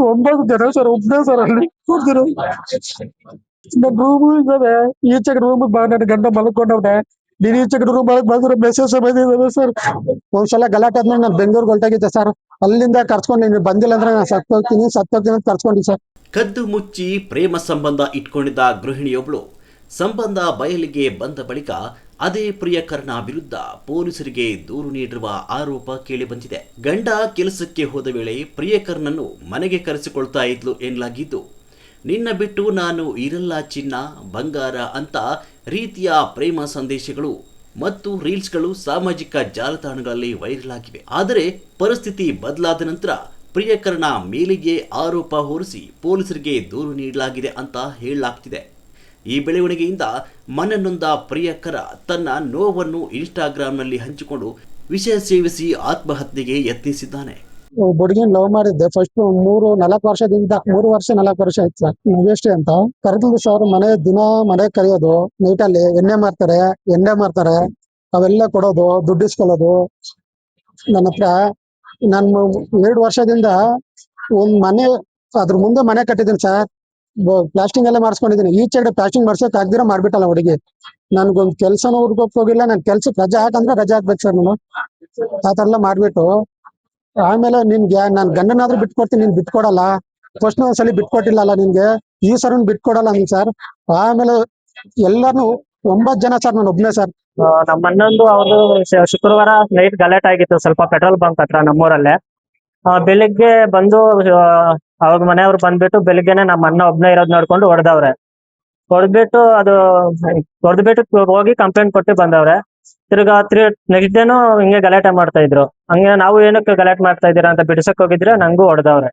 9 ಜನ ಸರ್, ಒಬ್ಬನೇ ಸರ್ ಅಲ್ಲಿ ಕೂರ್ತಿರೋ. ನನ್ನ ರೂಮು ಇದಾವೆ, ಈಚೆಗೆ ರೂಮ್ ನನ್ನ ಗಂಡ ಮಲ್ಕೊಂಡವ್ನೆ. ನೀನ್ ಈಚೆಗೆ ರೂಮ್ ಒಳಗೆ ಬಂದ್ರೆ ಮೆಸೇಜ್ ಬಂದಿದ್ದಾವೆ ಸರ್. ಒಂದ್ಸಲ ಗಲಾಟೆ ಆದ್ಮೇಲೆ ನಾನು ಬೆಂಗಳೂರಿಗೆ ಹೊರಟಾಗಿದ್ದೆ ಸರ್. ಅಲ್ಲಿಂದ ಕರ್ಸ್ಕೊಂಡು ನೀನು ಬಂದಿಲ್ಲ ಅಂದ್ರೆ ನಾನು ಸತ್ತೋಗ್ತೀನಿ ಅಂತ ಕರ್ಸ್ಕೊಂಡಿ ಸರ್. ಕದ್ದು ಮುಚ್ಚಿ ಪ್ರೇಮ ಸಂಬಂಧ ಇಟ್ಕೊಂಡಿದ್ದ ಗೃಹಿಣಿಯೊಬ್ಳು ಸಂಬಂಧ ಬಯಲಿಗೆ ಬಂದ ಬಳಿಕ ಅದೇ ಪ್ರಿಯಕರನ ವಿರುದ್ಧ ಪೊಲೀಸರಿಗೆ ದೂರು ನೀಡಿರುವ ಆರೋಪ ಕೇಳಿಬಂದಿದೆ. ಗಂಡ ಕೆಲಸಕ್ಕೆ ಹೋದ ವೇಳೆ ಪ್ರಿಯಕರನನ್ನು ಮನೆಗೆ ಕರೆಸಿಕೊಳ್ತಾ ಇದ್ಲು ಎನ್ನಲಾಗಿದ್ದು, ನಿನ್ನ ಬಿಟ್ಟು ನಾನು ಇರಲ್ಲ ಚಿನ್ನ, ಬಂಗಾರ ಅಂತ ರೀತಿಯ ಪ್ರೇಮ ಸಂದೇಶಗಳು ಮತ್ತು ರೀಲ್ಸ್ಗಳು ಸಾಮಾಜಿಕ ಜಾಲತಾಣಗಳಲ್ಲಿ ವೈರಲ್ ಆಗಿವೆ. ಆದರೆ ಪರಿಸ್ಥಿತಿ ಬದಲಾದ ನಂತರ ಪ್ರಿಯಕರನ ಮೇಲಿಗೆ ಆರೋಪ ಹೊರಿಸಿ ಪೊಲೀಸರಿಗೆ ದೂರು ನೀಡಲಾಗಿದೆ ಅಂತ ಹೇಳಲಾಗ್ತಿದೆ. ಈ ಬೆಳವಣಿಗೆಯಿಂದ ಮನನೊಂದ ಪ್ರಿಯಕರ ತನ್ನ ನೋವನ್ನು ಇನ್ಸ್ಟಾಗ್ರಾಂನಲ್ಲಿ ಹಂಚಿಕೊಂಡು ವಿಷ ಸೇವಿಸಿ ಆತ್ಮಹತ್ಯೆಗೆ ಯತ್ನಿಸಿದ್ದಾನೆ. ಹುಡುಗಿನ ಲವ್ ಮಾಡಿದ್ದೆ ಫಸ್ಟ್ 3-4 ವರ್ಷದಿಂದ. 3 ವರ್ಷ 4 ವರ್ಷ ಆಯ್ತು ಸರ್. ನಾವೆಷ್ಟೇ ಅಂತ ಕರೆದಿದ್ದು ಸರ್. ಮನೆ ಕರೆಯೋದು, ನೈಟಲ್ಲಿ ಎಣ್ಣೆ ಮಾರ್ತಾರೆ, ಅವೆಲ್ಲ ಕೊಡೋದು, ದುಡ್ಡು ಇಸ್ಕೊಳ್ಳೋದು. ನನ್ನ ಹತ್ರ ನಾನು 2 ವರ್ಷದಿಂದ ಒಂದ್ ಮನೆ, ಅದ್ರ ಮುಂದೆ ಮನೆ ಕಟ್ಟಿದ್ದೀನಿ ಸರ್. ಪ್ಲಾಸ್ಟಿಂಗ್ ಎಲ್ಲ ಮಾಡಿಸ್ಕೊಂಡಿದ್ದೀನಿ. ಈಚೆಗಡೆ ಪ್ಲಾಸ್ಟಿಂಗ್ ಮಾಡ್ಸಕ್ ಆಗ್ದಿರ ಮಾಡ್ಬಿಟ್ಟಲ್ಲ ಹುಡುಗಿ. ನನ್ಗೊಂದ್ ಕೆಲ್ಸನೂ ಹುಡ್ಕೋಕ್ ಹೋಗಿಲ್ಲ. ನನ್ ಕೆಲ್ಸಕ್ಕೆ ರಜೆ ಹಾಕಂದ್ರೆ ರಜೆ ಹಾಕ್ಬೇಕು ಸರ್ ನಾನು. ಆ ತರ ಎಲ್ಲ ಮಾಡ್ಬಿಟ್ಟು ಆಮೇಲೆ ನಿನ್ಗೆ ನಾನ್ ಗಂಡನಾದ್ರೂ ಬಿಟ್ಕೊಡ್ತೀನಿ, ನೀನ್ ಬಿಟ್ಕೊಡಲ್ಲ. ಫಸ್ಟ್ ಒಂದ್ಸಲಿ ಬಿಟ್ಕೊಟ್ಟಿಲ್ಲಲ್ಲ ನಿನ್ಗೆ, ಈ ಸರನ್ ಬಿಟ್ಕೊಡಲ್ಲ ನೀನ್ ಸರ್. ಆಮೇಲೆ ಎಲ್ಲಾನು 9 ಜನ ಸರ್, ನಾನು ಒಬ್ನೇ ಸರ್. ನಮ್ಮ ಅಣ್ಣಂದು ಅವ್ರು ಶುಕ್ರವಾರ ನೈಟ್ ಗಲಾಟೆ ಆಗಿತ್ತು ಸ್ವಲ್ಪ ಪೆಟ್ರೋಲ್ ಬಂಕ್ ಹತ್ರ ನಮ್ಮೂರಲ್ಲೇ. ಬೆಳಿಗ್ಗೆ ಬಂದು ಅವ್ರ ಮನೆಯವ್ರು ಬಂದ್ಬಿಟ್ಟು ಬೆಳಿಗ್ಗೆನೆ ನಮ್ಮ ಅಣ್ಣ ಒಬ್ನೇ ಇರೋದ್ ನೋಡ್ಕೊಂಡು ಹೊಡೆದ್ಬಿಟ್ಟು ಹೋಗಿ ಕಂಪ್ಲೇಂಟ್ ಕೊಟ್ಟು ಬಂದವ್ರೆ. ತಿರ್ಗಾ ನೆಕ್ಸ್ಟ್ ಡೇನು ಹಿಂಗೆ ಗಲಾಟೆ ಮಾಡ್ತಾ ಇದ್ರು. ಹಂಗೆ ನಾವು ಏನಕ್ಕೆ ಗಲಾಟೆ ಮಾಡ್ತಾ ಇದ್ದೀರಾ ಅಂತ ಬಿಡಿಸಕ್ ಹೋಗಿದ್ರೆ ನಂಗೂ ಹೊಡೆದವ್ರೆ.